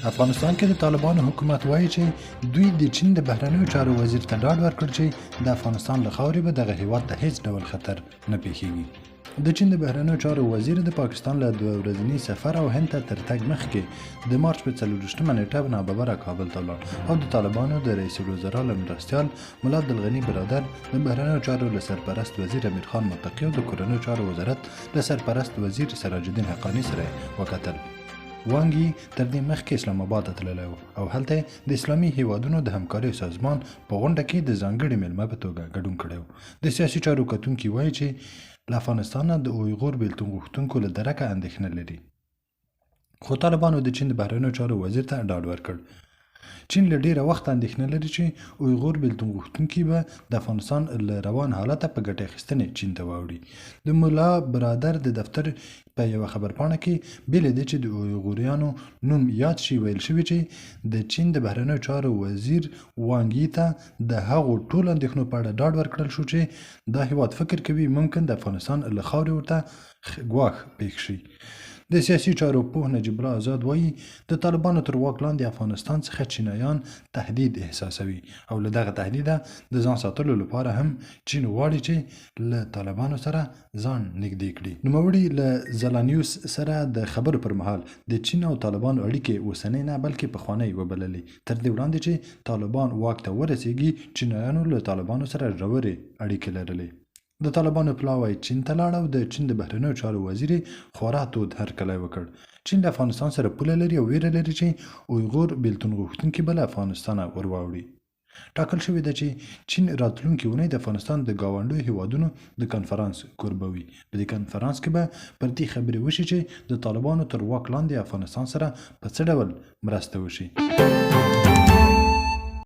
افغانستان کې د طالبانو حکومت وایي چې دوی د چین د بهرنیو چارو وزیر ته ډاډ ورکړ چې د افغانستان له خاورې به دغه هیواد ته هیڅ ډول خطر نه پیښیږي. د چین د بهرنیو چارو وزیر د پاکستان له 2 ورځني سفر او هند ته تر تګ مخکې د مارچ په 24مه نیټه ناببره کابل ته ولاړ او د طالبانو د رئیس الوزرا له مرستیال ملا عبدالغني برادر د بهرنیو چارو له سرپرست وزیر امیر خان متقي او د کورنیو چارو وزارت له سرپرست وزیر سراج الدین حقانی سره وکتل. وانګ تر دې مخکې اسلام آباد ته تللی و او هلته د اسلامي هیوادونو د همکارۍ سازمان په غونډه کې د ځانګړي میلمه په توګه ګډون کړی و. د سیاسي چارو کتونکي وایي چې له افغانستان نه د اویغور بیلتون غوښتونکو له درکه اندېښنه لري، خو طالبانو د چین د بهرنیو چارو وزیر ته ډاډ ورکړ. چین له ډیره وخت اندېښنه لري چې اویغور بیلتون غوښتونکي به د افغانستان له روان حالته په ګټه اخیستنې چین ته واوړي. د مولا برادر د دفتر په یوه خبرپاڼه کې بې له دې چې د اویغوریانو نوم یاد شي ویل شوي چې د چین د بهرنیو چارو وزیر وانګ یي ته د هغو ټولو اندېښنو په اړه ډاډ ورکړل شو چې دا هیواد فکر کوي ممکن د افغانستان له خاورې ورته ګواښ پېښ شي. د سیاسي چارو پوه نجیب الله آزاد وایي د طالبانو تر واک لاندې افغانستان څخه چینایان تهدید احساسوي او له دغه تهدیده د ځان ساتلو لپاره هم چین غواړي چې له طالبانو سره ځان نږدې کړي. نوموړي له ځلا نیوز سره د خبرو پر مهال د چین او طالبانو اړیکې اوسنۍ نه بلکې پخوانۍ وبللې، تر دې وړاندې چې طالبان واک ته ورسیږي چینایانو له طالبانو سره ژورې اړیکې لرلې. د طالبانو پلاوی چین ته لاړ او د چین د بهرنیو چارو وزیر خورا تود هرکلی وکړ. چین له افغانستان سره پوله لري او ویره لري چې اویغور بیلتون غوښتونکي به له افغانستانه ورواوړي. ټاکل شوې ده چې چین راتلونکې اونۍ د افغانستان د ګاونډیو هیوادونو د کنفرانس کوربه وي. په دې کنفرانس کې به پر دې خبرې وشي چې د طالبانو تر واک لاندې افغانستان سره په څه ډول مرسته وشي.